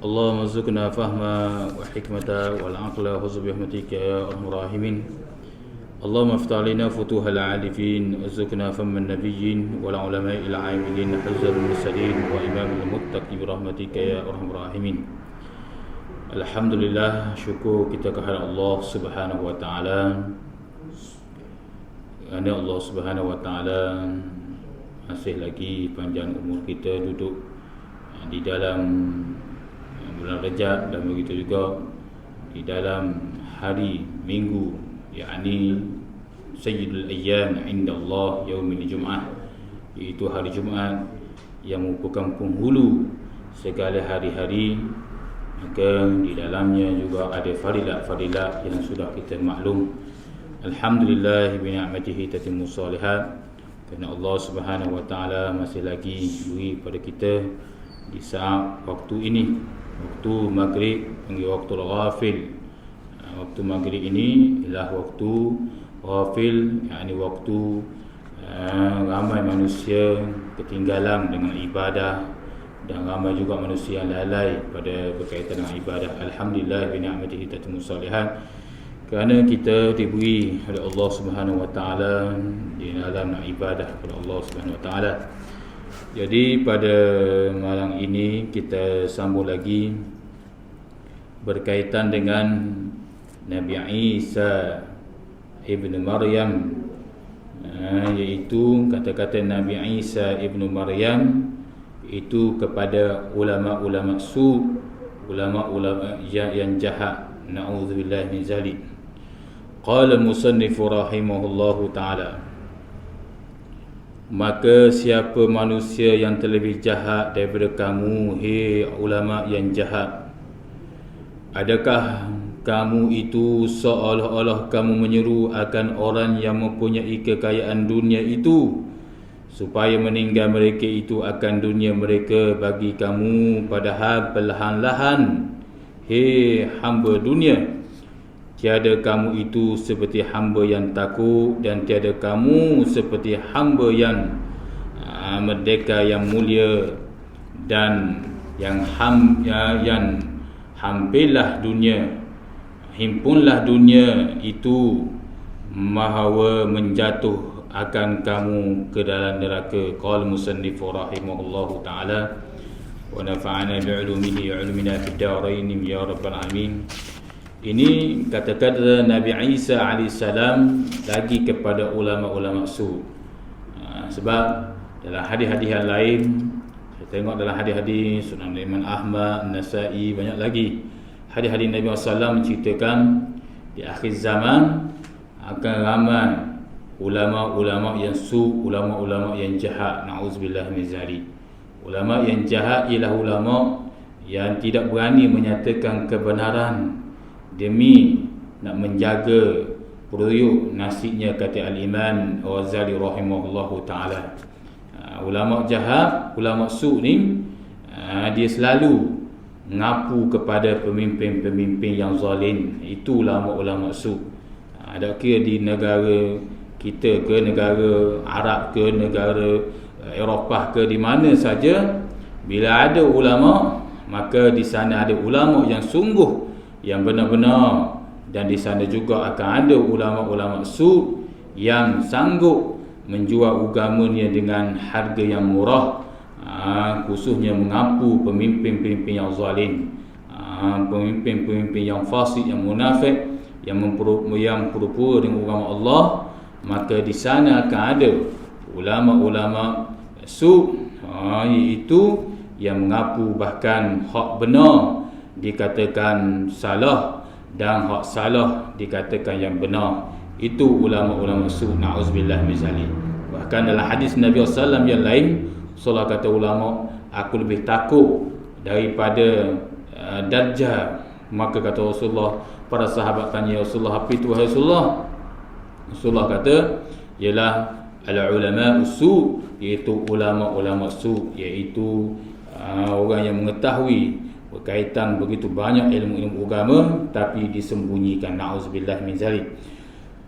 اللهم ارزقنا فهما وحكمة والعقل وخذ برحمتك يا أرحم الراحمين. اللهم افتح علينا فتوح العارفين وارزقنا فهم النبيين والعلماء العاملين حفظ المرسلين وإمام المتقين برحمتك يا أرحم الراحمين. Alhamdulillah, syukur kita kepada Allah Subhanahu wa taala. Kerana Allah Subhanahu wa taala masih lagi panjang umur kita duduk di dalam bulan Rajab, dan begitu juga di dalam hari minggu, yakni Sayyidul Ayyam inda Allah Yaumil Jum'ah, iaitu hari Jumaat yang merupakan penghulu segala hari-hari. Maka di dalamnya juga ada fadilat-fadilat yang sudah kita maklum. Alhamdulillah bi ni'matihi tatimmu shalihat. Kerana Allah Subhanahu wa taala masih lagi beri pada kita di saat waktu ini, waktu maghrib, panggil waktu ghafil. Waktu maghrib ini ialah waktu ghafil, yakni waktu ramai manusia ketinggalan dengan ibadah, dan ramai juga manusia yang lalai pada berkaitan dengan ibadah. Alhamdulillah bi ni'matihi tatimmu shalihat. Kerana kita diberi oleh Allah Subhanahu wa taala di dalam ibadah kepada Allah Subhanahu wa taala. Jadi pada malam ini kita sambung lagi berkaitan dengan Nabi Isa ibnu Maryam, iaitu kata-kata Nabi Isa ibnu Maryam itu kepada ulama-ulama ulama-ulama yang jahat. Na'udzubillah min zalik. Qala musannif rahimahullahu ta'ala, maka siapa manusia yang terlebih jahat daripada kamu, hei ulama yang jahat? Adakah kamu itu seolah-olah kamu menyeru akan orang yang mempunyai kekayaan dunia itu supaya meninggal mereka itu akan dunia mereka bagi kamu, padahal perlahan-lahan, hei hamba dunia, tiada kamu itu seperti hamba yang takut, dan tiada kamu seperti hamba yang merdeka, yang mulia, dan yang hampirlah dunia, himpunlah dunia itu mahawa menjatuh akan kamu ke dalam neraka. Qala musannif rahimahullahu ta'ala wa nafa'ana bi'ulumihi wa 'ulumina fid darain ya rabbal alamin. Ini kata-kata Nabi Isa AS lagi kepada ulama-ulama su. Sebab dalam hadis-hadis yang lain, saya tengok dalam hadis-hadis Sunan Imam Ahmad, Nasai, banyak lagi hadis-hadis Nabi SAW menceritakan di akhir zaman akan ramai ulama-ulama yang su, ulama-ulama yang jahat. Na'udzubillah min zalik. Ulama yang jahat ialah ulama yang tidak berani menyatakan kebenaran demi nak menjaga peruyuk nasibnya, kata Al-Imam Ghazali rahimahullahu ta'ala. Ulama jahat, ulama su ni, dia selalu ngapu kepada pemimpin-pemimpin yang zalim. Itu ulama-ulama su. Ada kira di negara kita ke, negara Arab ke, negara Eropah ke, di mana saja, bila ada ulama, maka di sana ada ulama yang sungguh, yang benar-benar, dan di sana juga akan ada ulama-ulama su yang sanggup menjual agamanya dengan harga yang murah, khususnya mengapu pemimpin-pemimpin yang zalim, pemimpin-pemimpin yang fasik, yang munafik, yang pura-pura dengan agama Allah. Maka di sana akan ada ulama-ulama su, iaitu yang mengaku bahkan hak benar dikatakan salah, dan hak salah dikatakan yang benar. Itu ulama-ulama su. Na'udzubillah min zalik. Bahkan dalam hadis Nabi SAW yang lain, Rasulullah kata ulama, aku lebih takut daripada Dajjal. Maka kata Rasulullah, para sahabat tanya Rasulullah, apa itu wahai Rasulullah? Rasulullah kata, ialah al-ulama su, iaitu ulama-ulama su, iaitu orang yang mengetahui berkaitan begitu banyak ilmu-ilmu agama tapi disembunyikan. Na'udzubillah min zalik.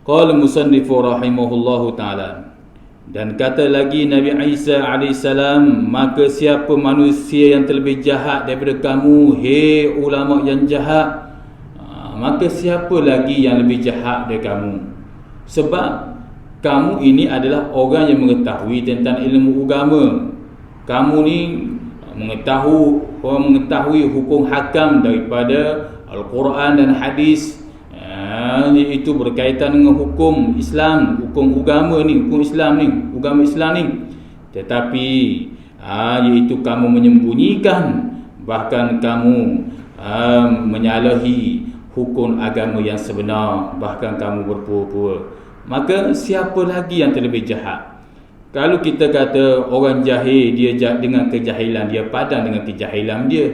Qala musannif rahimahullahu ta'ala, Dan kata lagi Nabi Isa AS, maka siapa manusia yang terlebih jahat daripada kamu, hei ulama yang jahat, maka siapa lagi yang lebih jahat daripada kamu? Sebab kamu ini adalah orang yang mengetahui tentang ilmu agama. Kamu ni mengetahui hukum hakam daripada Al-Quran dan hadis, iaitu berkaitan dengan hukum Islam, hukum agama ni, hukum Islam ni, agama Islam ni. Tetapi iaitu kamu menyembunyikan, bahkan kamu menyalahi hukum agama yang sebenar, bahkan kamu berpura-pura. Maka siapa lagi yang terlebih jahat? Kalau kita kata orang jahil, dia dengan kejahilan dia padan dengan kejahilan dia,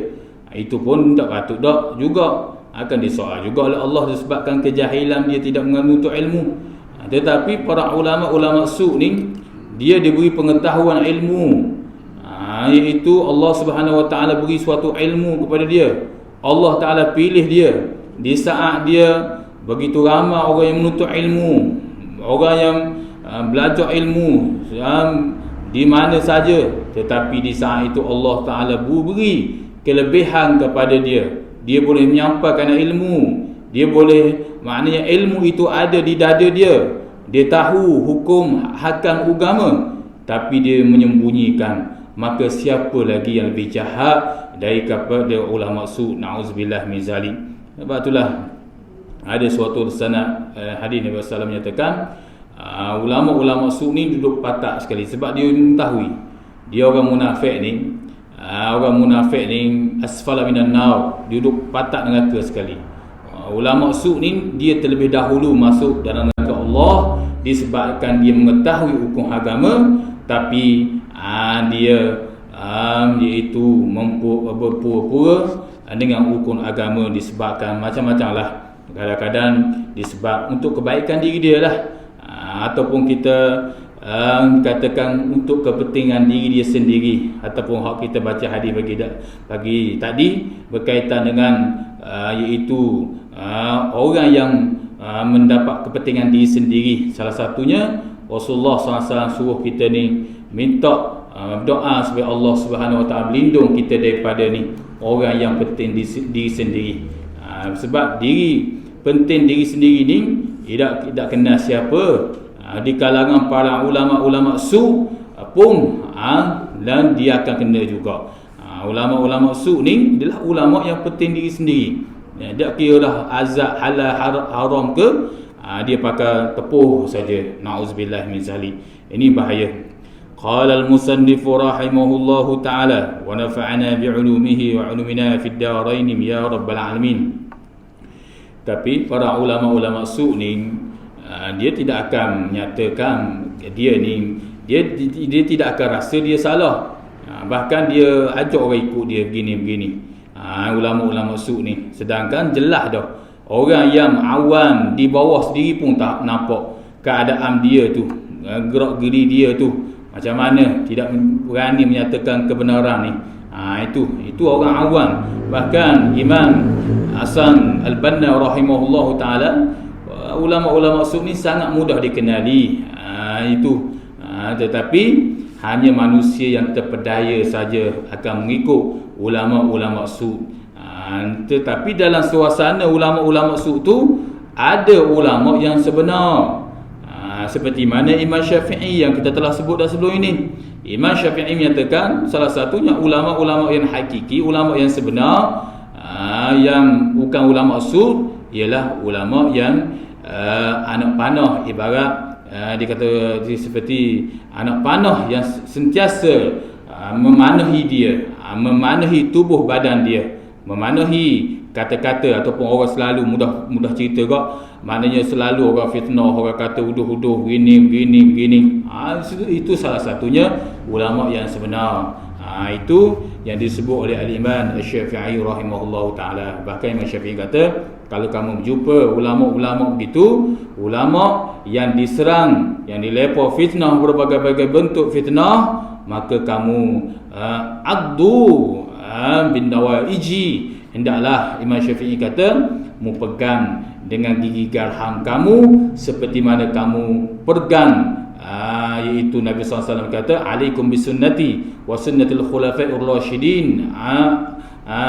itu pun tak patut dak juga, akan disoal juga oleh Allah disebabkan kejahilan dia, tidak menuntut ilmu. Tetapi para ulama-ulama su' ni, dia diberi pengetahuan ilmu, iaitu Allah Subhanahu Wa Taala beri suatu ilmu kepada dia. Allah Taala pilih dia di saat dia begitu ramai orang yang menuntut ilmu, orang yang belajar ilmu di mana saja, tetapi di saat itu Allah Taala beri kelebihan kepada dia. Dia boleh menyampaikan ilmu, dia boleh, maknanya ilmu itu ada di dada dia, dia tahu hukum hakam agama, tapi dia menyembunyikan. Maka siapa lagi yang lebih jahat daripada ulama su'? Na'udzubillah min zalik. Sebab itulah ada suatu sanad hadis Nabi sallallahu alaihi wasallam menyatakan, ulama-ulama su' ni duduk patak sekali, sebab dia mengetahui dia orang munafik ni, asfala minan nar, dia duduk patak neraka sekali. Ulama su' ni dia terlebih dahulu masuk dalam neraka Allah disebabkan dia mengetahui hukum agama, tapi dia iaitu berpura-pura dengan hukum agama disebabkan macam-macam lah. Kadang-kadang disebab untuk kebaikan diri dia lah, ataupun kita katakan untuk kepentingan diri dia sendiri, ataupun hak kita baca hadis bagi tadi berkaitan dengan iaitu orang yang mendapat kepentingan diri sendiri. Salah satunya Rasulullah SAW suruh kita ni minta doa supaya Allah Subhanahu Wa Taala melindung kita daripada ni orang yang penting diri sendiri. Sebab penting diri sendiri ni tidak kenal siapa. Di kalangan para ulama-ulama su' pun dan dia akan kena juga. Ulama-ulama su' ni adalah ulama yang penting diri sendiri. Dia kira dah azab halal haram ke, dia pakai tepuh saja. Na'udzubillah min zalik. Ini bahaya. Qala al-musannif rahimahullahu ta'ala wa nafa'ana bi'ulumihi wa 'ulumina fid darain ya rabbal alamin. Tapi para ulama-ulama su' ni, dia tidak akan menyatakan dia tidak akan rasa dia salah. Bahkan dia ajak orang ikut dia begini-begini. Ulama-ulama su' ni, sedangkan jelas dah orang yang awam di bawah sendiri pun tak nampak keadaan dia tu, gerak geri dia tu macam mana, tidak berani menyatakan kebenaran ni. Itu orang awam. Bahkan Imam Hasan Al-Banna rahimahullahu ta'ala, ulama-ulama su' ni sangat mudah dikenali. Tetapi hanya manusia yang terpedaya saja akan mengikut ulama-ulama su'. Tetapi dalam suasana ulama-ulama su' tu ada ulama yang sebenar, seperti mana Imam Syafi'i yang kita telah sebut dah sebelum ini. Imam Syafi'i menyatakan salah satunya ulama-ulama yang hakiki, ulama yang sebenar, yang bukan ulama su', ialah ulama yang anak panah. Ibarat dikata seperti anak panah yang sentiasa memanahi dia, memanahi tubuh badan dia, memanahi kata-kata, ataupun orang selalu mudah cerita kok, maknanya selalu orang fitnah, orang kata uduh-uduh begini. Itu salah satunya ulama yang sebenar. Itu yang disebut oleh Al-Imam Asy-Syafi'i rahimahullahu ta'ala. Bahkan Imam Syafi'i kata, kalau kamu berjumpa ulama-ulama begitu, ulama yang diserang, yang dilepa fitnah, berbagai-bagai bentuk fitnah, maka kamu addu bin nawaiji, hendaklah Imam Syafi'i kata memegang dengan gigi garham kamu seperti mana kamu pegang iaitu Nabi SAW kata alaikum bisunnati wa sunnatil khulafa'ir rasyidin,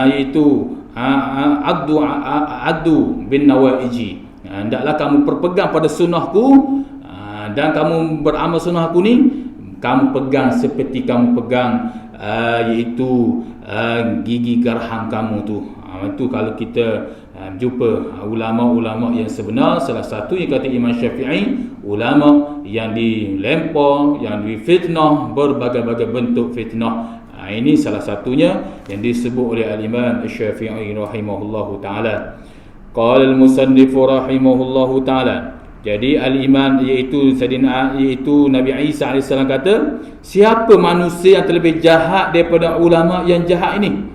iaitu addu bin nawaiji, hendaklah kamu berpegang pada sunnahku, dan kamu beramal sunnahku ni kamu pegang seperti kamu pegang iaitu gigi gerham kamu tu. Itu kalau kita jumpa ulama-ulama yang sebenar, salah satu yang kata Imam Syafi'i, ulama yang dilempar, yang difitnah, berbagai-bagai bentuk fitnah. Ini salah satunya yang disebut oleh al-Imam Syafi'i rahimahullahu taala. Qala al-musannif rahimahullahu taala. Jadi al-iman iaitu Nabi Isa AS kata, siapa manusia yang terlebih jahat daripada ulama yang jahat ini?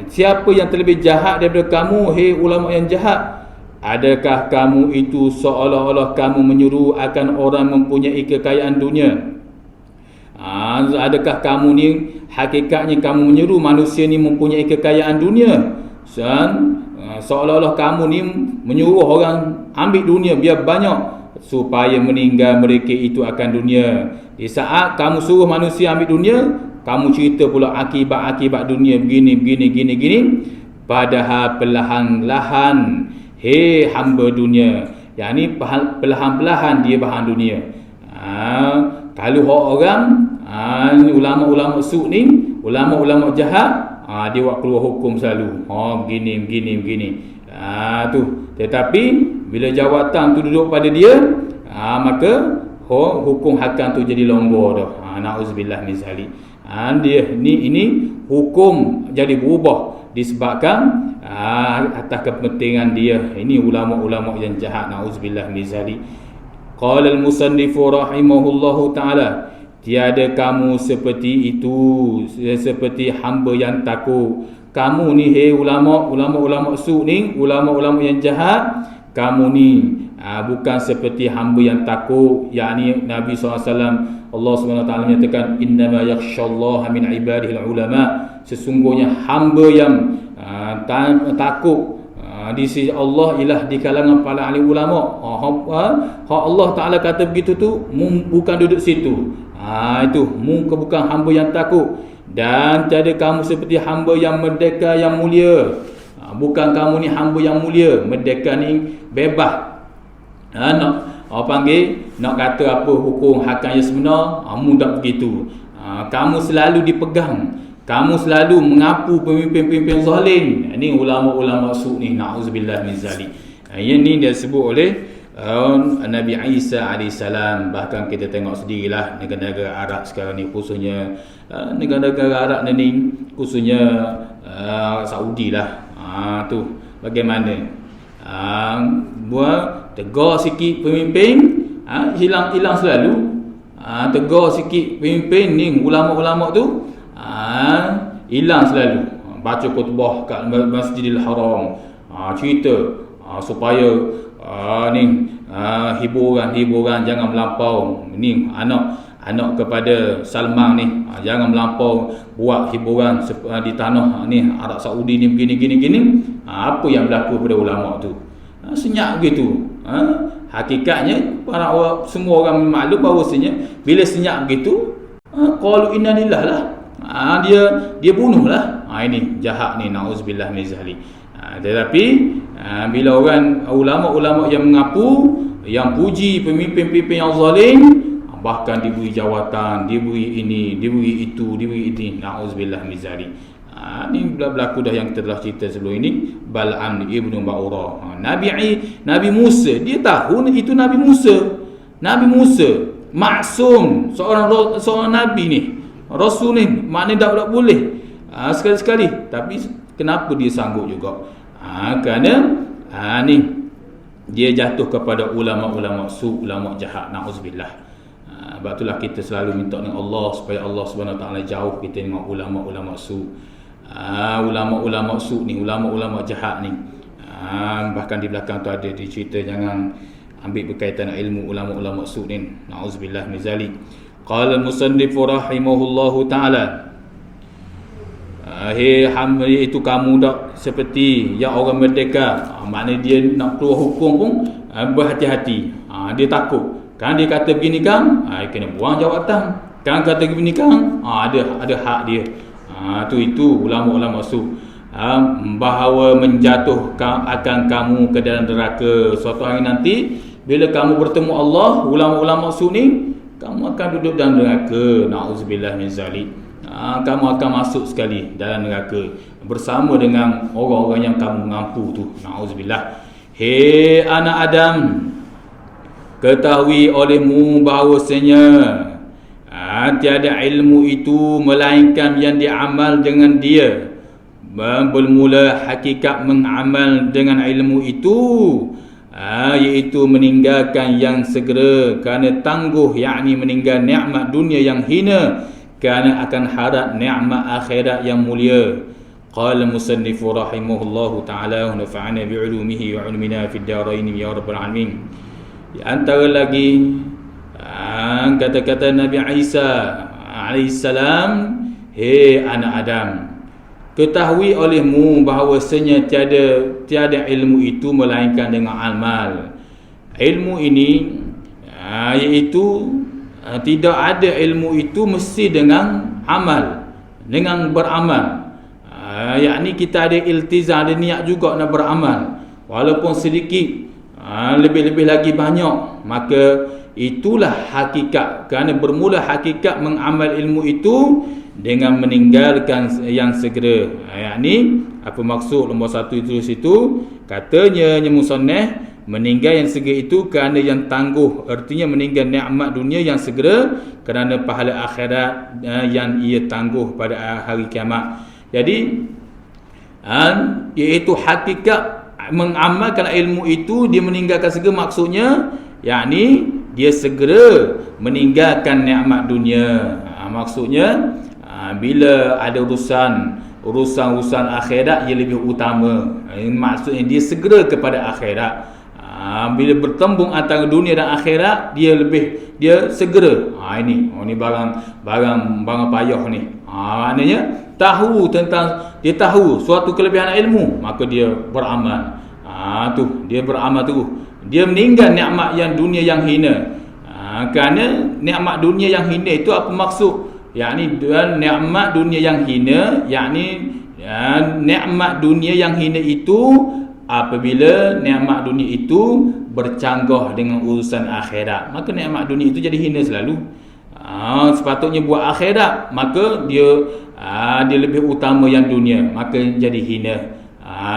Siapa yang terlebih jahat daripada kamu, hei ulama yang jahat? Adakah kamu itu seolah-olah kamu menyuruh akan orang mempunyai kekayaan dunia? Adakah kamu ni hakikatnya kamu menyuruh manusia ni mempunyai kekayaan dunia? Seolah-olah kamu ni menyuruh orang ambil dunia biar banyak supaya meninggal mereka itu akan dunia. Di saat kamu suruh manusia ambil dunia, kamu cerita pula akibat-akibat dunia begini. Padahal perlahan-lahan, hei hamba dunia, yakni perlahan-lahan dia bahan dunia. Kalau orang ulama-ulama su ni, ulama-ulama jahat, dia buat keluar hukum selalu. Begini. Tu. Tetapi bila jawatan tu duduk pada dia, maka hukum hakam tu jadi longgar dah. Nauzubillah min zalik. Ini hukum jadi berubah disebabkan atas kepentingan dia. Ini ulama-ulama yang jahat. Nauzubillah min zalik. Qala al-musannif rahimahullahu taala, tiada kamu seperti itu, seperti hamba yang takut. Kamu ni hei ulama-ulama su ni, ulama-ulama yang jahat, kamu ni bukan seperti hamba yang takut. Yakni Nabi SAW, Allah SWT menyatakan innama yakhshallaha min ibadihil ulama, sesungguhnya hamba yang takut di sisi Allah ialah di kalangan para ahli ulama. Allah Ta'ala kata begitu tu, bukan duduk situ. Itu bukan hamba yang takut. Dan tiada kamu seperti hamba yang merdeka yang mulia. Bukan kamu ni hamba yang mulia. Merdeka ni bebas. Nak panggil, nak kata apa hukum hakam yang sebenar, tak begitu. Kamu selalu dipegang, kamu selalu mengapu pemimpin-pemimpin zalim. Ini ulama-ulama su ni, na'udzubillah min zalik. Ini dia sebut oleh Nabi Isa AS. Bahkan kita tengok sendirilah negara-negara Arab sekarang ni, khususnya negara-negara Arab ni, khususnya Saudi lah. Tu bagaimana buat tegar sikit pemimpin, hilang selalu. Tegar sikit pemimpin ni, ulama-ulama tu hilang selalu. Baca khutbah kat Masjidil Haram, cerita supaya hiburan jangan melampau. Ni anak kepada Salman ni, jangan melampau buat hiburan di tanah ni Arab Saudi ni begini. Apa yang berlaku pada ulama tu? Senyap begitu. Hakikatnya para orang, semua orang maklum bahawasanya bila senyap begitu, qalu inna lillah lah. Dia bunuhlah. Ini jahat ni, na'udzubillah min zalik. Tetapi bila orang ulama-ulama yang mengapu, yang puji pemimpin-pemimpin yang zalim, bahkan diberi jawatan, diberi ini, diberi itu, diberi ini, na'udzubillah min zalik. Ini berlaku dah yang kita telah cerita sebelum ini. Bal'am ibnu Ba'urah, Nabi Musa, dia tahu itu Nabi Musa maksum, seorang nabi ni, rasul ni, maknanya tak boleh sekali-sekali. Tapi kenapa dia sanggup juga? Kerana ni dia jatuh kepada ulama-ulama su, ulama jahat, na'udzubillah. Sebab itulah kita selalu minta dengan Allah supaya Allah Subhanahu Wa Taala jauh kita dengan ulama-ulama su. Ulama-ulama su ni, ulama-ulama jahat ni. Bahkan di belakang tu ada dicerita jangan ambil berkaitan dengan ilmu ulama-ulama su ni. Na'udzubillah min zalik. Qala al-musannif rahimahullahu taala, hei hamba itu kamu tak seperti yang orang merdeka. Maknanya dia nak keluar hukum pun berhati-hati. Dia takut. Kan dia kata begini kan, kena buang jawatan. Kan kata begini kan, ada hak dia. Itu ulama-ulama maksud. Bahawa menjatuhkan akan kamu ke dalam neraka suatu hari nanti bila kamu bertemu Allah. Ulama-ulama maksud ni, kamu akan duduk dalam neraka. Na'udzubillah min zalik. Kamu akan masuk sekali dalam neraka bersama dengan orang-orang yang kamu mengampu tu. Na'udzubillah. Hei anak Adam, ketahui olehmu bahawasanya tiada ilmu itu melainkan yang diamal dengan dia. Bermula hakikat mengamal dengan ilmu itu, iaitu meninggalkan yang segera kerana tangguh, yakni meninggal nikmat dunia yang hina kerana akan harap nikmat akhirat yang mulia. Qala musannif rahimahullahu ta'ala wa nafa'ana bi'ulumihi wa 'ulumina fid darain ya rabbal alamin. Di antara lagi kata-kata Nabi Isa alaihissalam, hei anak Adam, ketahui olehmu bahawasanya tiada ilmu itu melainkan dengan amal. Ilmu ini iaitu tidak ada ilmu itu mesti dengan amal, dengan beramal. Yakni kita ada iltizam, ada niat juga nak beramal, walaupun sedikit, lebih-lebih lagi banyak. Maka itulah hakikat. Kerana bermula hakikat mengamal ilmu itu dengan meninggalkan yang segera. Yakni apa maksud nombor satu itu situ? Katanya musannaf, meninggal yang segera itu kerana yang tangguh, artinya meninggal nikmat dunia yang segera kerana pahala akhirat yang ia tangguh pada hari kiamat. Jadi iaitu hakikat mengamalkan ilmu itu, dia meninggalkan segera, maksudnya yakni dia segera meninggalkan nikmat dunia. Maksudnya bila ada urusan akhirat ia lebih utama. Maksudnya dia segera kepada akhirat. Bila bertembung antara dunia dan akhirat, dia segera. Ini barang payah ni. Maknanya dia tahu suatu kelebihan ilmu, maka dia beramal. Dia beramal tu. Dia meninggal nikmat yang dunia yang hina. Kerana nikmat dunia yang hina itu apa maksud? Yakni nikmat dunia yang hina, yakni nikmat dunia yang hina itu apabila nikmat dunia itu bercanggah dengan urusan akhirat, maka nikmat dunia itu jadi hina selalu. Sepatutnya buat akhirat, maka dia lebih utama yang dunia, maka jadi hina.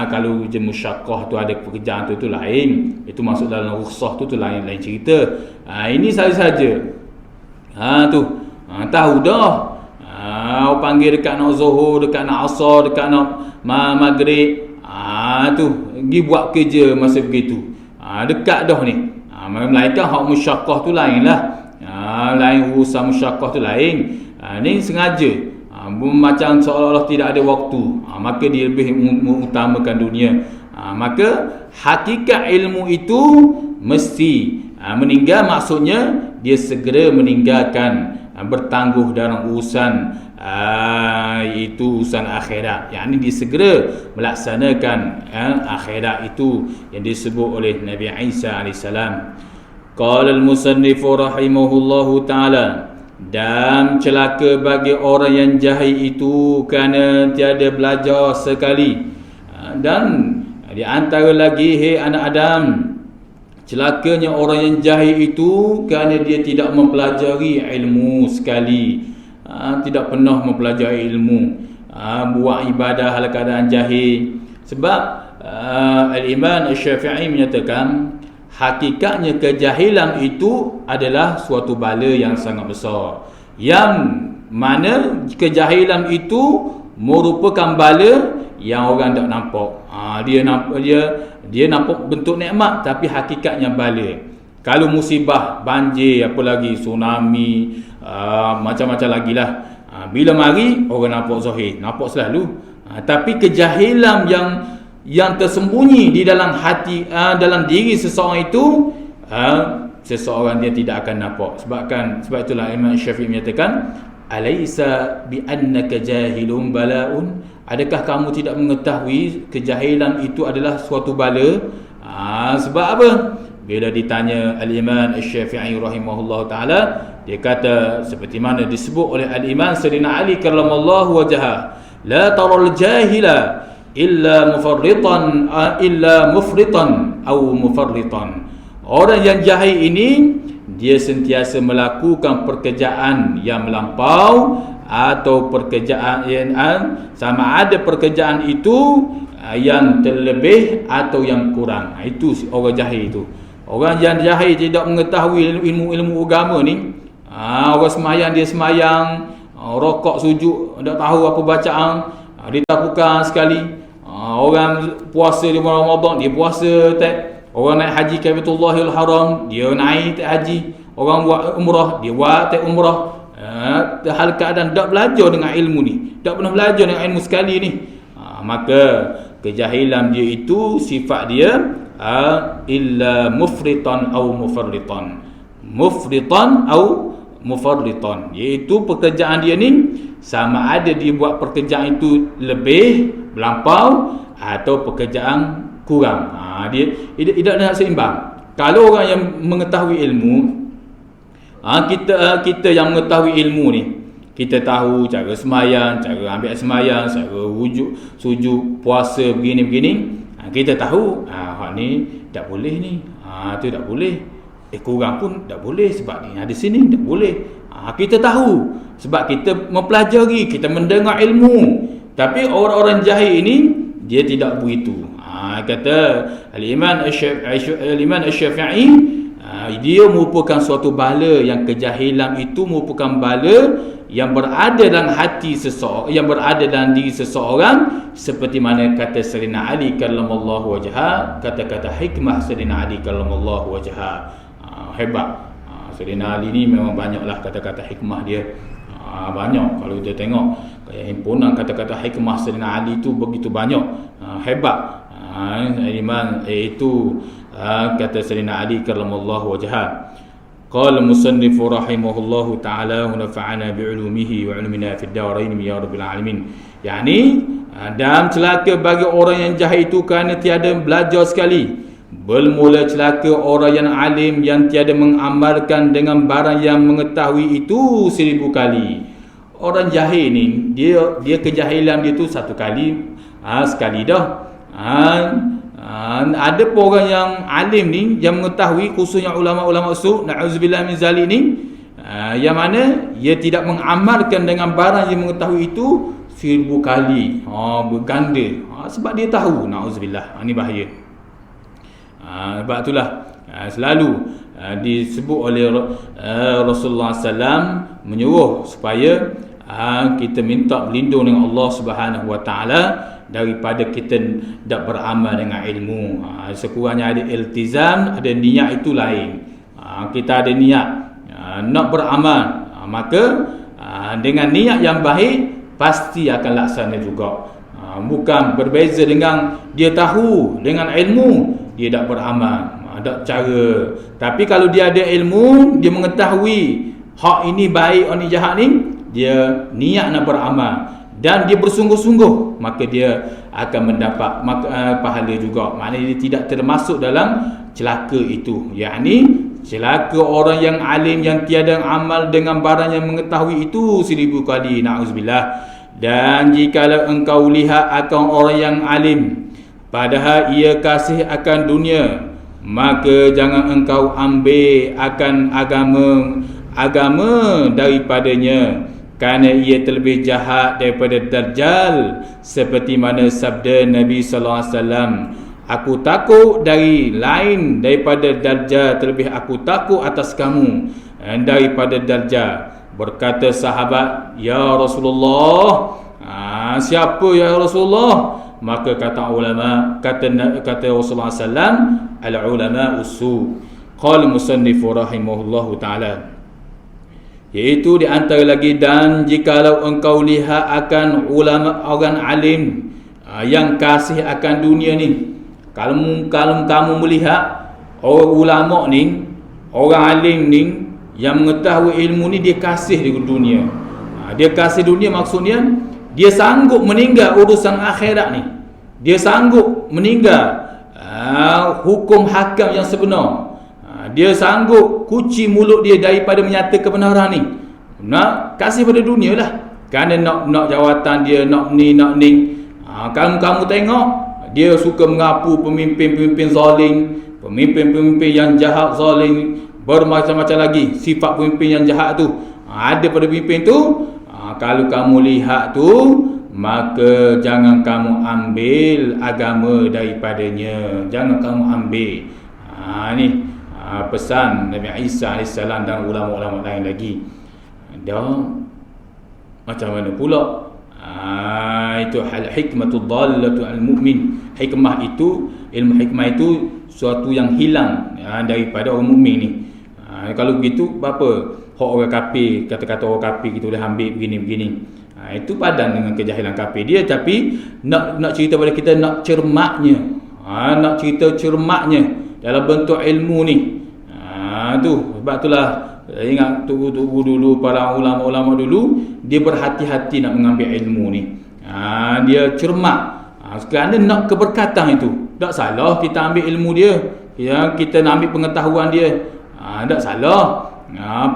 Kalau je musyaqqah tu ada pekerjaan tu lain, itu masuk dalam rukhsah tu lain cerita. Ini saja. Tahu dah. Orang panggil dekat nak zuhur, dekat nak asar, dekat nak maghrib. Pergi buat kerja masa begitu. Dekat dah ni. Melainkan hak musyaqqah tu lain lah. Lain urusan musyaqqah tu lain. Ni sengaja. Macam seolah-olah tidak ada waktu. Maka dia lebih mengutamakan dunia. Maka hakikat ilmu itu mesti meninggal, maksudnya dia segera meninggalkan, bertangguh dalam urusan itu urusan akhirat. Yang ini dia segera melaksanakan akhirat itu yang disebut oleh Nabi Isa AS. Qala al-musannif rahimahullahu ta'ala, dan celaka bagi orang yang jahil itu kerana tiada belajar sekali. Dan di antara lagi, hei anak Adam, celakanya orang yang jahil itu kerana dia tidak mempelajari ilmu sekali. Tidak pernah mempelajari ilmu, buat ibadah dalam keadaan jahil. Sebab Al-Imam Al-Syafi'i menyatakan hakikatnya kejahilan itu adalah suatu bala yang sangat besar, yang mana kejahilan itu merupakan bala yang orang tak nampak. Dia nampak bentuk nikmat, tapi hakikatnya bala. Kalau musibah, banjir, apa lagi, tsunami, macam-macam lagi lah, bila mari orang nampak zahir, nampak selalu. Tapi kejahilan yang tersembunyi di dalam hati, dalam diri seseorang itu, seseorang dia tidak akan nampak. Sebab itulah Imam Syafi'i menyatakan, alaysa bi annaka jahilun bala'un, adakah kamu tidak mengetahui kejahilan itu adalah suatu bala? Sebab apa? bila ditanya Al-Imam Asy-Syafi'i rahimahullahu taala, dia kata seperti mana disebut oleh Al-Imam Sayyidina Ali karramallahu wajhah, la taral jahila illa mufritan atau mufarritan. Orang yang jahil ini dia sentiasa melakukan pekerjaan yang melampau atau pekerjaan yang sama ada pekerjaan itu yang terlebih atau yang kurang. Itu orang jahil itu. Orang yang jahil tidak mengetahui ilmu-ilmu agama ni, orang semayang dia semayang, rokok sujud tak tahu apa bacaan, ditakukan sekali. Orang puasa di bulan Ramadan dia puasa tak. Orang naik haji ke Baitullahil Haram dia naik tak haji. Orang buat umrah dia buat tak umrah. Hal keadaan tak belajar dengan ilmu ni, tak pernah belajar dengan ilmu sekali ni, maka kejahilan dia itu sifat dia illa mufritan atau mufarritan. Mufritan atau mufarritan, iaitu pekerjaan dia ni sama ada dia buat pekerjaan itu lebih melampau atau pekerjaan kurang. Dia tidak nak seimbang. Kalau orang yang mengetahui ilmu, kita yang mengetahui ilmu ni, kita tahu cara semayang, cara ambil semayang, cara sujud, puasa begini-begini, kita tahu hak ni tak boleh ni, tu tak boleh, kurang pun tak boleh sebab ni ada sini tak boleh. Kita tahu sebab kita mempelajari, kita mendengar ilmu. Tapi orang-orang jahil ini dia tidak begitu. Kata Al-Imam Asy-Syafi'i, dia merupakan suatu bala, yang kejahilan itu merupakan bala yang berada dalam hati seseorang, yang berada dalam diri seseorang, seperti mana kata Sayyidina Ali karramallahu wajhah, kata-kata hikmah Sayyidina Ali karramallahu wajhah. Hebat. Sayyidina Ali ni memang banyaklah kata-kata hikmah dia. Banyak kalau kita tengok himpunan kata-kata hikmah Sayyidina Ali tu begitu banyak. Hebat. Iman itu kata Sayyidina Ali karramallahu wajhah. Qala musannif rahimahullahu taala wa nafa'ana bi'ulumihi wa 'ulumina fid darain ya rabbil alamin. Yani dalam celaka bagi orang yang jahil itu kerana tiada belajar sekali. Bermula celaka orang yang alim yang tiada mengamalkan dengan barang yang mengetahui itu 1000 kali. Orang jahil ni dia kejahilan dia tu satu kali, sekali dah. Ada pun orang yang alim ni yang mengetahui, khususnya ulama-ulama usul, na'udzubillah min zalik ni, yang mana ia tidak mengamalkan dengan barang yang mengetahui itu 1000 kali, berganda, sebab dia tahu, na'udzubillah, ni bahaya. Sebab itulah selalu disebut oleh Rasulullah SAW menyuruh supaya kita minta berlindung dengan Allah Subhanahu Wa Taala daripada kita tak beramal dengan ilmu. Sekurangnya ada iltizam, ada niat, itu lain. Kita ada niat nak beramal, maka dengan niat yang baik pasti akan laksana juga. Bukan berbeza dengan dia tahu dengan ilmu dia tak beramal, tak cara. Tapi kalau dia ada ilmu, dia mengetahui hak ini baik, hak ini jahat ni, dia niat nak beramal dan dia bersungguh-sungguh, maka dia akan mendapat pahala juga. Maknanya dia tidak termasuk dalam celaka itu, yakni celaka orang yang alim yang tiada amal dengan barang yang mengetahui itu 1000 kali, na'udzubillah. Dan jikalau engkau lihat akan orang yang alim padahal ia kasih akan dunia, maka jangan engkau ambil akan agama daripadanya, kerana ia terlebih jahat daripada Dajjal, seperti mana sabda Nabi sallallahu alaihi wasallam, aku takut dari lain daripada Dajjal, terlebih aku takut atas kamu daripada Dajjal. Berkata sahabat, ya Rasulullah, siapa ya Rasulullah? Maka kata ulama, kata Rasulullah SAW, al-ulama usu. Qala musannif rahimahullahu ta'ala, iaitu di antara lagi, dan jikalau engkau lihat akan ulama orang alim yang kasih akan dunia ni, kalau kamu melihat orang ulama ni, orang alim ni yang mengetahui ilmu ni, dia kasih di dunia. Dia kasih dunia maksudnya dia sanggup meninggal urusan akhirat ni. Dia sanggup meninggal hukum hakam yang sebenar. Dia sanggup kunci mulut dia daripada menyatakan kebenaran ni. Nak kasih pada dunia lah. Kerana nak jawatan dia, nak ni. Kamu tengok, dia suka mengapu pemimpin-pemimpin zalim, pemimpin-pemimpin yang jahat zalim, bermacam-macam lagi sifat pemimpin yang jahat tu. Ada pada pemimpin tu. Kalau kamu lihat tu, maka jangan kamu ambil agama daripadanya. Jangan kamu ambil. Ni pesan Nabi Isa AS dan ulama-ulama lain lagi. Dan macam mana pula? Itu hikmatul dallatu al-mu'min. Ilmu hikmah itu suatu yang hilang daripada orang mukmin ni. Kalau begitu apa hak orang kafir, kata-kata orang kafir kita boleh ambil begini-begini. Itu padan dengan kejahilan kafir dia. Tapi nak cerita pada kita, nak cermatnya, nak cerita cermatnya dalam bentuk ilmu ni. Tu sebab itulah ingat tugu-tugu dulu, para ulama-ulama dulu, dia berhati-hati nak mengambil ilmu ni. Dia cermat. Kerana nak keberkatan itu. Tak salah kita ambil ilmu dia, kita nak ambil pengetahuan dia. Tak salah.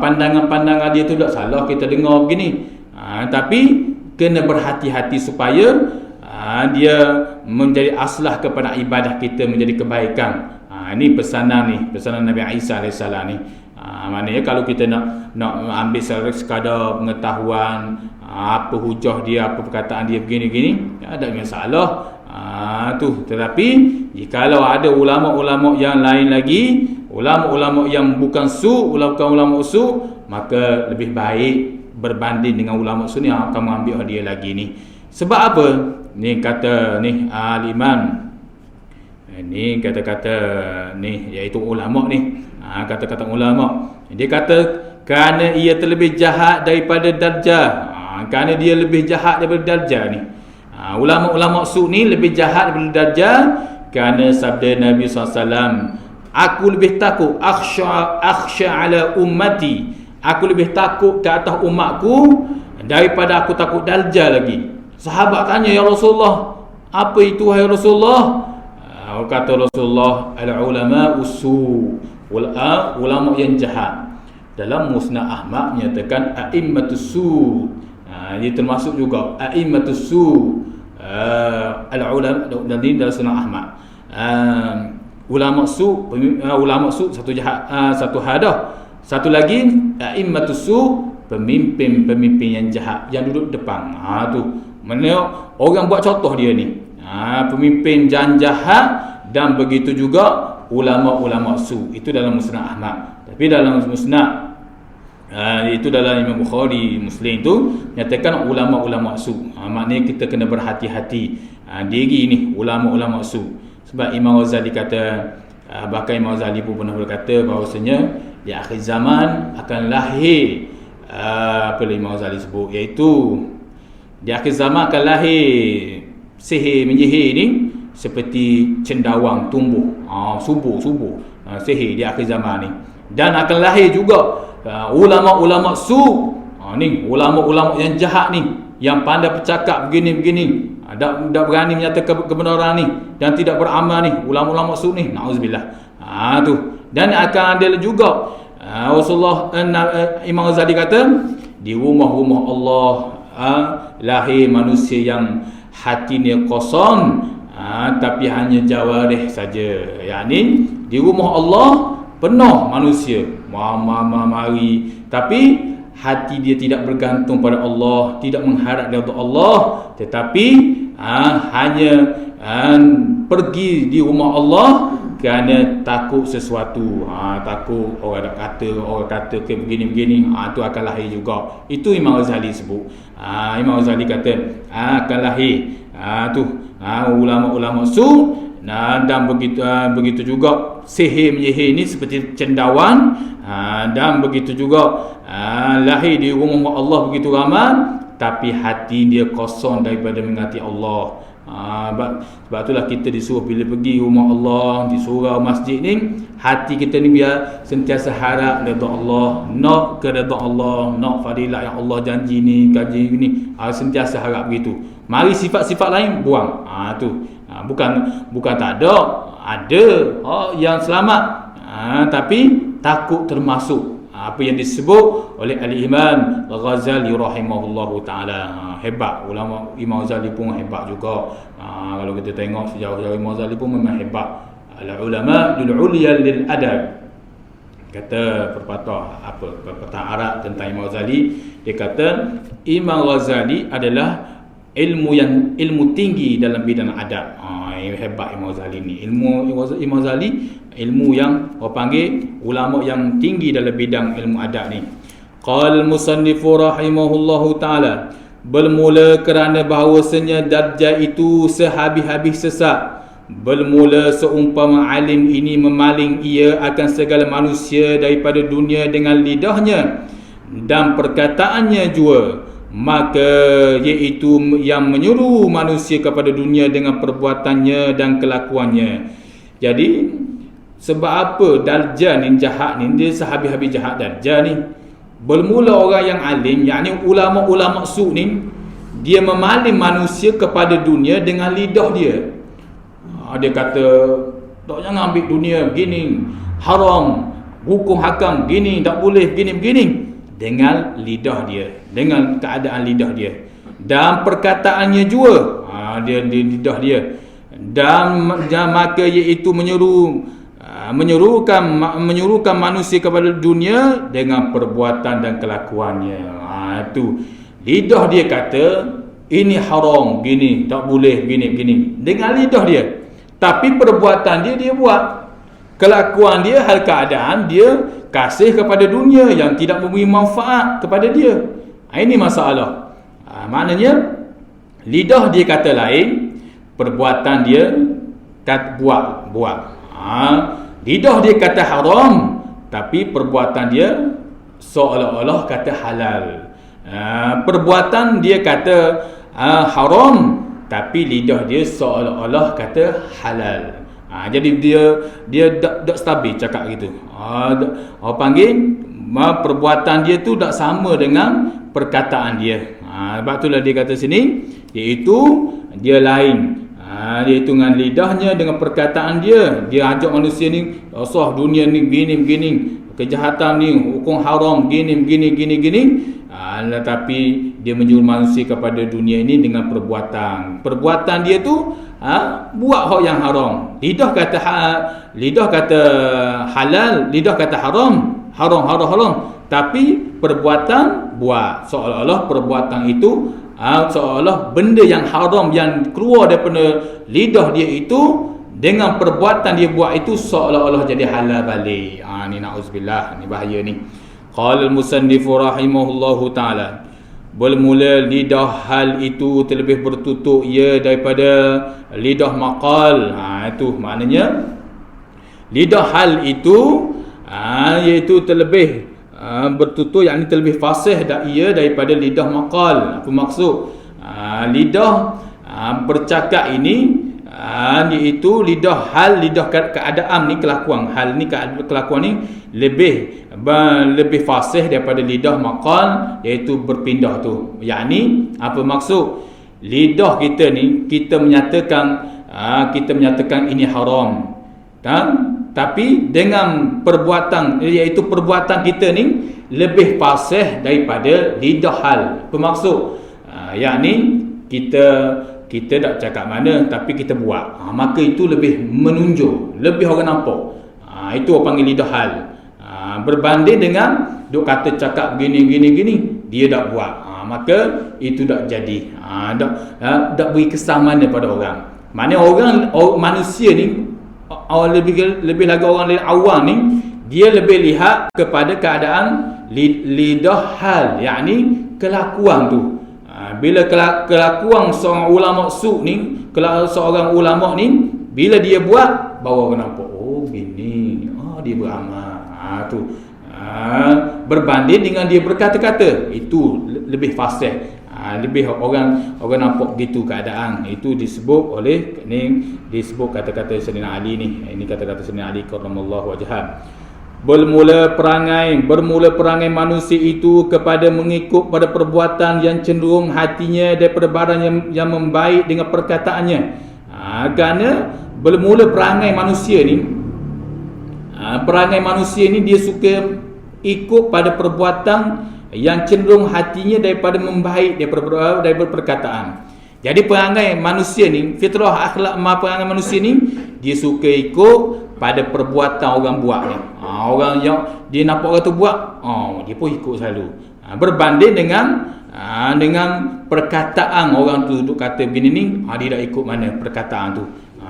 Pandangan-pandangan dia tu tak salah kita dengar begini. Tapi kena berhati-hati supaya dia menjadi aslah kepada ibadah kita, menjadi kebaikan. Ini pesanan Nabi Isa AS ni. Maknanya kalau kita nak ambil sekadar pengetahuan, apa hujah dia, apa perkataan dia begini-begini, tak ada masalah. Tetapi jikalau ada ulama-ulama yang lain lagi, ulama-ulama yang bukan ulama maka lebih baik berbanding dengan ulama sunni yang akan mengambil dia lagi ni. Sebab apa? Ni kata ni aliman. Ni kata-kata ni iaitu ulama ni. Kata-kata ulama. Dia kata kerana ia terlebih jahat daripada Dajjal. Kerana dia lebih jahat daripada Dajjal ni. Ulama-ulama su ni lebih jahat daripada Dajjal kerana sabda Nabi SAW, aku lebih takut akhsha ala ummati. Aku lebih takut ke atas umatku daripada aku takut Dajjal lagi. Sahabat tanya, ya Rasulullah, apa itu wahai Rasulullah? Kata Rasulullah, al-ulama usu, ulama yang jahat. Dalam Musnad Ahmad menyatakan a'immatus su. Dia termasuk juga a'immatus su, al-ulama dalam Sunnah Ahmad. Ulama su satu jahat, satu hadah. Satu lagi a'immatus su, pemimpin yang jahat yang duduk depan. Tu mana orang buat contoh dia ni. Pemimpin yang jahat, dan begitu juga ulama-ulama su. Itu dalam Musnad Ahmad. Tapi dalam Musnad itu dalam Imam Bukhari, Muslim tu nyatakan ulama-ulama su. Maknanya kita kena berhati-hati diri ni ulama-ulama su. Sebab Imam Ghazali kata, bahkan Imam Ghazali pun pernah berkata bahawasanya di akhir zaman akan lahir apa Imam Ghazali sebut, iaitu di akhir zaman akan lahir sihir menyihir ni seperti cendawang tumbuh, subuh sihir di akhir zaman ni. Dan akan lahir juga ulama-ulama su. Ni ulama-ulama yang jahat ni, yang pandai bercakap begini-begini, tak berani menyatakan kebenaran ni, dan tidak beramal ni, ulama-ulama su ni, na'udzubillah. Tu. Dan akan ada juga Rasulullah, Imam Ghazali kata, di rumah-rumah Allah lahir manusia yang hatinya kosong, tapi hanya jawarih saja. Yakni di rumah Allah penuh manusia mari, tapi hati dia tidak bergantung pada Allah, tidak mengharap dari Allah, tetapi hanya pergi di rumah Allah kerana takut sesuatu, takut orang kata ke begini-begini, itu akan lahir juga. Itu Imam Ghazali sebut. Imam Ghazali kata akan lahir ulama-ulama su. Dan begitu juga sihir menyihir ini seperti cendawan, dan begitu juga lahir di rumah Allah begitu ramai, tapi hati dia kosong daripada mengasihi Allah. Sebab itulah kita disuruh bila pergi rumah Allah, di surau masjid ni, hati kita ni biar sentiasa harap redha Allah, nak keredha Allah, nak fadilah yang Allah janji ni, kaji ni, sentiasa harap begitu. Mari sifat-sifat lain buang. Bukan tak ada yang selamat. Tapi takut termasuk apa yang disebut oleh Al-Imam Ghazali rahimahullahu ta'ala. Hebat ulama Imam Ghazali pun hebat juga. Kalau kita tengok sejarah Imam Ghazali pun memang hebat. Al-ulama lil ulya lil adab. Kata pepatah Arab tentang Imam Ghazali, dia kata Imam Ghazali adalah ilmu tinggi dalam bidang adab. Hebat Imam Ghazali ni. Imam Ghazali ilmu yang orang panggil ulama yang tinggi dalam bidang ilmu adab ni. Qal musannifu rahimahullahu taala, bermula kerana bahawasanya Dajjal itu sehabis-habis sesat. Bermula seumpama alim ini memaling ia akan segala manusia daripada dunia dengan lidahnya dan perkataannya jua, maka iaitu yang menyuruh manusia kepada dunia dengan perbuatannya dan kelakuannya. Jadi sebab apa Dajjal ni jahat ni, dia sehabis-habis jahat Dajjal ni. Bermula orang yang alim, yakni ulama-ulama su ni, dia memaling manusia kepada dunia dengan lidah dia. Dia kata, tak, jangan ambil dunia begini, haram, hukum hakam gini, tak boleh begini. Dengan lidah dia, dengan keadaan lidah dia dan perkataannya jua, dia lidah dia, dan maka iaitu menyuruhkan manusia kepada dunia dengan perbuatan dan kelakuannya. Itu lidah dia kata ini haram gini, tak boleh begini dengan lidah dia, tapi perbuatan dia buat. Kelakuan dia, hal keadaan dia kasih kepada dunia yang tidak memberi manfaat kepada dia. Ini masalah. Maknanya lidah dia kata lain, perbuatan dia kata buat. Lidah dia kata haram, tapi perbuatan dia seolah-olah kata halal. Perbuatan dia kata haram, tapi lidah dia seolah-olah kata halal. Jadi dia tak stabil cakap gitu. Orang panggil perbuatan dia tu tak sama dengan perkataan dia. Sebab itulah dia kata sini, iaitu dia lain. Iaitu dengan lidahnya, dengan perkataan dia ajak manusia ni, asah dunia ni begini, kejahatan ni, hukum haram gini. Tetapi dia menyuruh manusia kepada dunia ini dengan perbuatan dia tu buat hak yang haram. Lidah kata halal, lidah kata haram, tapi perbuatan buat seolah-olah perbuatan itu seolah benda yang haram yang keluar daripada lidah dia itu dengan perbuatan dia buat itu seolah-olah jadi halal balik. Ni na'udzubillah, ni bahaya ni. Qala al-musannifu rahimahullahu ta'ala, bermula lidah hal itu terlebih bertutuk ia daripada lidah maqal. Itu maknanya lidah hal itu iaitu terlebih bertutur, yakni terlebih fasih ia daripada lidah maqal. Apa maksud? Lidah bercakap ini iaitu lidah hal, lidah keadaan ni, kelakuan hal ni, kelakuan ni lebih fasih daripada lidah maqal, iaitu berpindah tu. Yakni apa maksud? Lidah kita ni kita menyatakan ini haram, tapi dengan perbuatan, iaitu perbuatan kita ni lebih fasih daripada lidah hal. Apa maksud? Yakni kita tak cakap mana, tapi kita buat. Maka itu lebih menunjuk, lebih orang nampak. Itu orang panggil lidah hal. Berbanding dengan duk kata cakap gini, dia tak buat. Maka itu tak jadi. Tak beri kesan mana pada orang. Maknanya manusia ni, lebih lagi orang awam ni, dia lebih lihat kepada keadaan lidah hal, yakni kelakuan tu. Bila kelakuan seorang ulama su ni, seorang ulama ni, bila dia buat, baru orang nampak, oh gini, dia beramal. Tu berbanding dengan dia berkata-kata, itu lebih fasih. Lebih orang nampak gitu keadaan. Itu disebut disebut kata-kata Sayyidina Ali ni. Ini kata-kata Sayyidina Ali karramallahu wajhah. Bermula perangai manusia itu kepada mengikut pada perbuatan yang cenderung hatinya daripada barang yang membaik dengan perkataannya. Kerana bermula perangai manusia ni, perangai manusia ni dia suka ikut pada perbuatan yang cenderung hatinya daripada membaik daripada perkataan. Jadi perangai manusia ni, fitrah akhlak perangai manusia ni, dia suka ikut pada perbuatan orang buat ni. Orang yang dia nampak orang tu buat, dia pun ikut selalu. Berbanding dengan perkataan orang tu duk kata bini ni, dia dah ikut mana perkataan tu.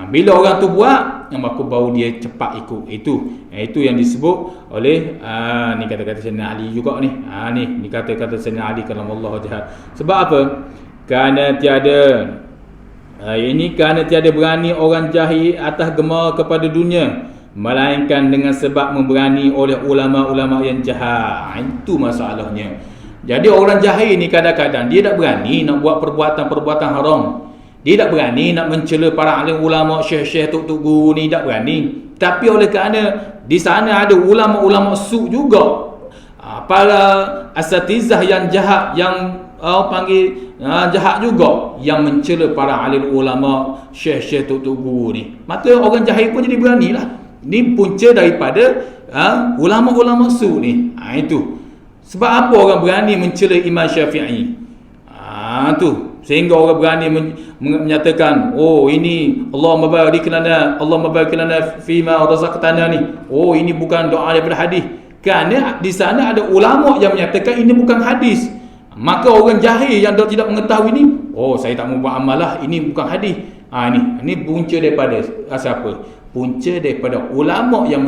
Bila orang tu buat, maka baru dia cepat ikut. Itu yang disebut oleh ni kata-kata Sayyidina Ali juga ni. Ni kata-kata Sayyidina Ali karamallahu wajhah. Sebab apa? Kerana tiada berani orang jahil atas gemar kepada dunia, melainkan dengan sebab memberani oleh ulama-ulama yang jahat. Itu masalahnya. Jadi orang jahil ni kadang-kadang dia tak berani nak buat perbuatan-perbuatan haram. Dia tak berani nak mencela para alim ulama, syekh-syekh, tok-tok guru ni, tak berani. Tapi oleh kerana di sana ada ulama-ulama su juga, para asatizah yang jahat, yang panggil jahat juga, yang mencela para alim ulama, syekh-syekh, tok-tok guru ni, maka orang jahil pun jadi beranilah. Ni punca daripada ulama-ulama su ni. Itu sebab apa orang berani mencela Imam Syafi'i. Tu sehingga orang berani menyatakan, ini Allah mabarik lana fima razaqtana ni. Ini bukan doa daripada hadis. Kerana di sana ada ulama yang menyatakan ini bukan hadis. Maka orang jahil yang tidak mengetahui ni, saya tak mau buat amal lah, ini bukan hadis. Ini punca daripada siapa? Punca daripada ulama yang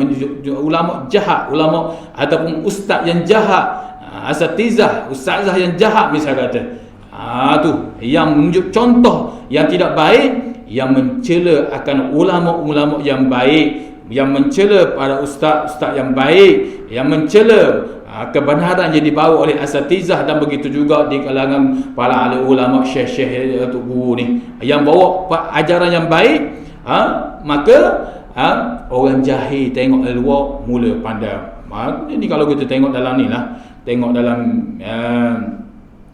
ulama jahat, ulama ataupun ustaz yang jahat, asatizah, ustazah yang jahat misalnya kata. Tu yang menunjuk contoh yang tidak baik, yang mencela akan ulama-ulama yang baik, yang mencela para ustaz-ustaz yang baik, yang mencela kebenaran yang dibawa oleh asatizah, dan begitu juga di kalangan para alim ulama, syekh-syekh atau guru ni yang bawa ajaran yang baik. Maka orang jahil tengok dari luar mula pandang. Ini kalau kita tengok dalam ni lah, tengok dalam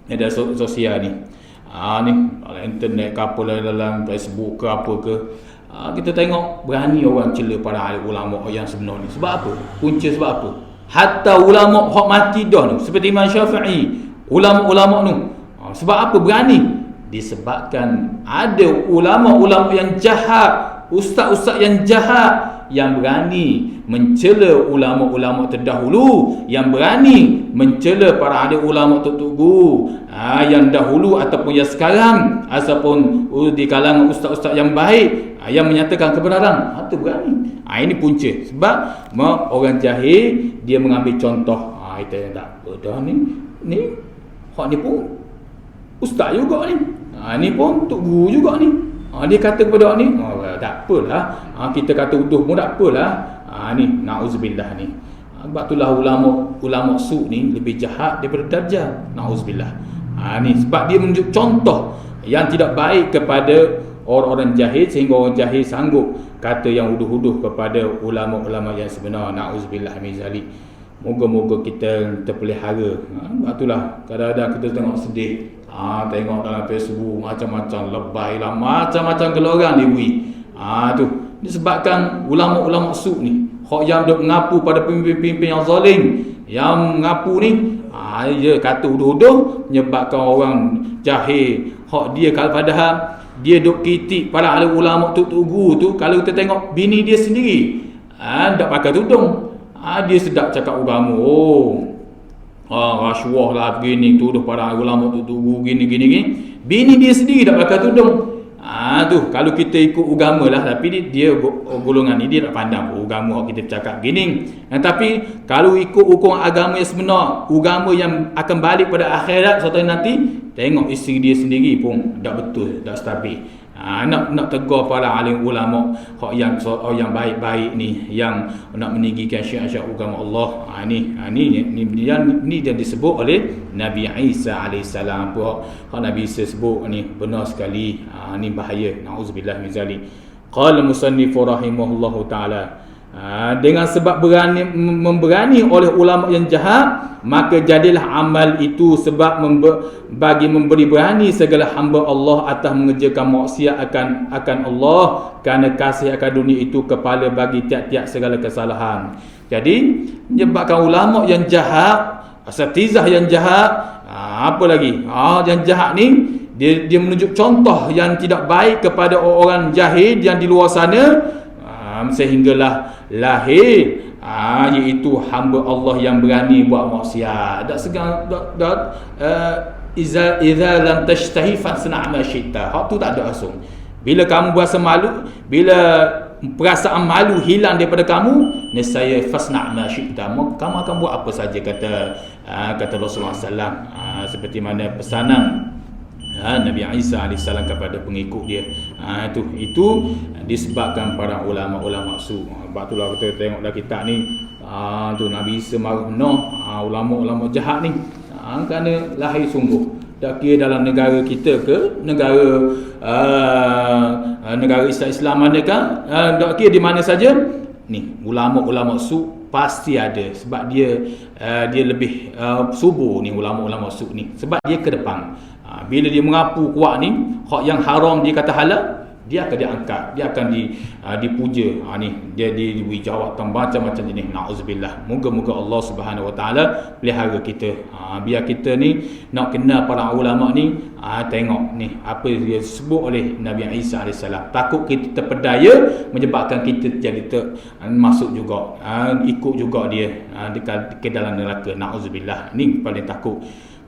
media sosial ni, ni dalam internet ke apa, dalam Facebook ke apa ke, kita tengok berani orang cela para alim ulama yang sebenar ni. Sebab apa? Punca sebab apa? Hatta ulama hak mati dah ni, seperti Imam Syafi'i, ulama-ulama ni, sebab apa berani? Disebabkan ada ulama-ulama yang jahat, ustaz-ustaz yang jahat, yang berani mencela ulama-ulama terdahulu, yang berani mencela para alim ulama tok-tok guru yang dahulu ataupun yang sekarang, ataupun di kalangan ustaz-ustaz yang baik yang menyatakan kebenaran. Itu berani. Ini punca. Sebab orang jahil dia mengambil contoh, kita tak apa dah ni hak ni pun ustaz juga ni, ni pun tok guru juga ni, dia kata kepada ni, tak apalah, kita kata uduh pun tak apalah. Ni na'uzubillah ni. Sebab itulah ulama su ni lebih jahat daripada Dajjal. Na'uzubillah. Ni sebab dia menunjuk contoh yang tidak baik kepada orang-orang jahil, sehingga orang jahil sanggup kata yang huduh-huduh kepada ulama-ulama yang sebenar. Na'uzubillah min zalik. Moga-moga kita terpelihara. Sebab itulah kadang-kadang kita tengok sedih, tengok dalam Facebook macam-macam lebay lah, macam-macam gelorang dibui. Tu disebabkan ulama-ulama su ni, hak yang duk mengapu pada pemimpin-pemimpin yang zalim, yang mengapu ni, dia kata huduh-huduh, menyebabkan orang jahil hak dia, kalau padahal dia duk kritik para alim ulama tok guru tu. Kalau kita tengok bini dia sendiri, tak pakai tudung, dia sedap cakap agama. Rasuah lah begini, tuduh para ulama tok guru gini. Bini dia sendiri tak pakai tudung. Tu kalau kita ikut agama lah, tapi dia golongan ni dia tak pandang agama kita cakap gini. Tapi kalau ikut hukum agama yang sebenar, agama yang akan balik pada akhirat suatu nanti, tengok isteri dia sendiri pun tak betul, tak stabil. Nak tegur para alim ulama hak yang baik-baik ni, yang nak meninggikan syiar-syiar agama Allah. Ni yang disebut oleh Nabi Isa alaihissalam. Hak Nabi Isa sebut ni benar sekali. Ni bahaya. Nauzubillah min zalik. Qala musannif rahimahullahu taala, Dengan sebab memberani oleh ulama yang jahat, maka jadilah amal itu sebab bagi memberi berani segala hamba Allah atas mengerjakan maksiat akan Allah, kerana kasih akan dunia itu kepala bagi tiap-tiap segala kesalahan. Jadi menyebabkan ulama yang jahat, asatizah yang jahat, apa lagi? Yang jahat ni dia menunjuk contoh yang tidak baik kepada orang jahil yang di luar sana, sehinggalah lahir iaitu hamba Allah yang berani buat maksiat. Tak segan idza lam tashtahi fasna' ma syi'ta. Hak tu tak ada asung. Bila kamu berasa malu, bila perasaan malu hilang daripada kamu, nescaya fasna' ma syi'ta, kamu akan buat apa saja, kata Rasulullah SAW, seperti mana pesanan Nabi Isa AS kepada pengikut dia. Itu disebabkan para ulama-ulama su. Sebab itulah kita tengok dalam kitab ni, tu Nabi Isa marah ulama-ulama jahat ni, kerana lahir sungguh. Tak kira dalam negara kita ke negara Islam mana kan, tak kira di mana saja ni, ulama-ulama su pasti ada. Sebab dia lebih subur ni, ulama-ulama su ni, sebab dia ke depan. Bila dia mengaku kuat ni, hak yang haram dia kata halal, dia akan diangkat, dia akan dipuja. Ni dia diberi jawatan macam-macam jenis. Nauzubillah. Moga-moga Allah Subhanahu Wa Taala pelihara kita. Biar kita ni nak kenal para ulama ni, tengok ni apa dia sebut oleh Nabi Isa AS. Takut kita terpedaya menyebabkan kita jadi masuk juga, ikut juga dia ke dalam neraka. Nauzubillah. Ni paling takut.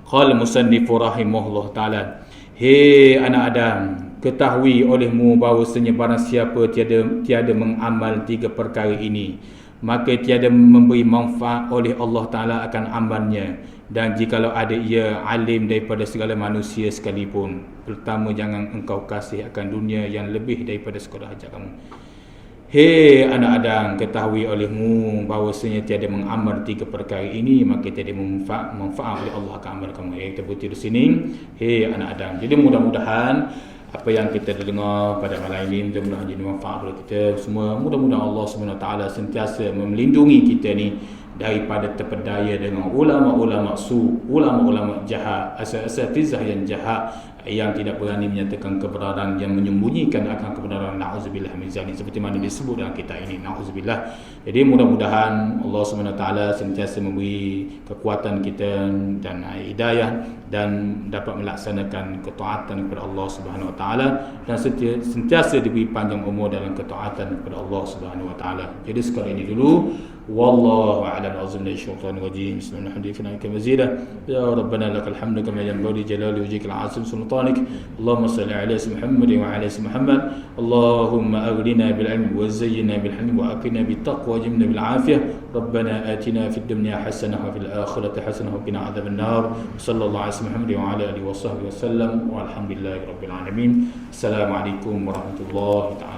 Qala musannif rahimahullah taala, hei anak Adam, ketahui olehmu bahawasanya barang siapa tiada mengamal 3 perkara ini, maka tiada memberi manfaat oleh Allah Taala akan amalnya. Dan jikalau ada ia alim daripada segala manusia sekalipun, pertama jangan engkau kasih akan dunia yang lebih daripada sekadar hajat kamu. Hei anak Adam, ketahui olehmu bahawasanya tiada mengamal 3 perkara ini, maka tiada manfaat oleh Allah akan amal kamu. Kita putih di sini. Hei anak Adam. Jadi mudah-mudahan apa yang kita dengar pada malam ini mudah-mudahan jadi manfaat kepada kita semua. Mudah-mudahan Allah SWT sentiasa melindungi kita ni daripada terpedaya dengan ulama-ulama su, ulama-ulama jahat, asatizah yang jahat, yang tidak berani menyatakan kebenaran, yang menyembunyikan akan kebenaran. Na'udzubillah min zalik, seperti mana disebut dalam kitab ini. Na'udzubillah. Jadi mudah-mudahan Allah SWT sentiasa memberi kekuatan kita dan hidayah, dan dapat melaksanakan ketaatan kepada Allah Subhanahu Wa Taala, dan sentiasa diberi panjang umur dalam ketaatan kepada Allah Subhanahu Wa Taala. Jadi sekali ini dulu, wallahu a'lam bisyaitanir rajim. Bismillahirrahmanirrahim. Ya Rabbana lakal hamdu kama yanbaghi jalali wajhikal azim sultanik. Allahumma salli ala Muhammad wa ala Muhammad. Allahumma aghnina bil ilmi wa zayyinna bil hilmi wa aqina bit taqwa wajibna bil afiyah. Rabbana atina fid dunya hasanah wa fil akhirati hasanah wa qina adzaban nar. Sallallahu alaihi Muhammad wa ala alihi wa sahbihi wasallam, walhamdulillahi rabbil alamin. Assalamualaikum warahmatullahi taala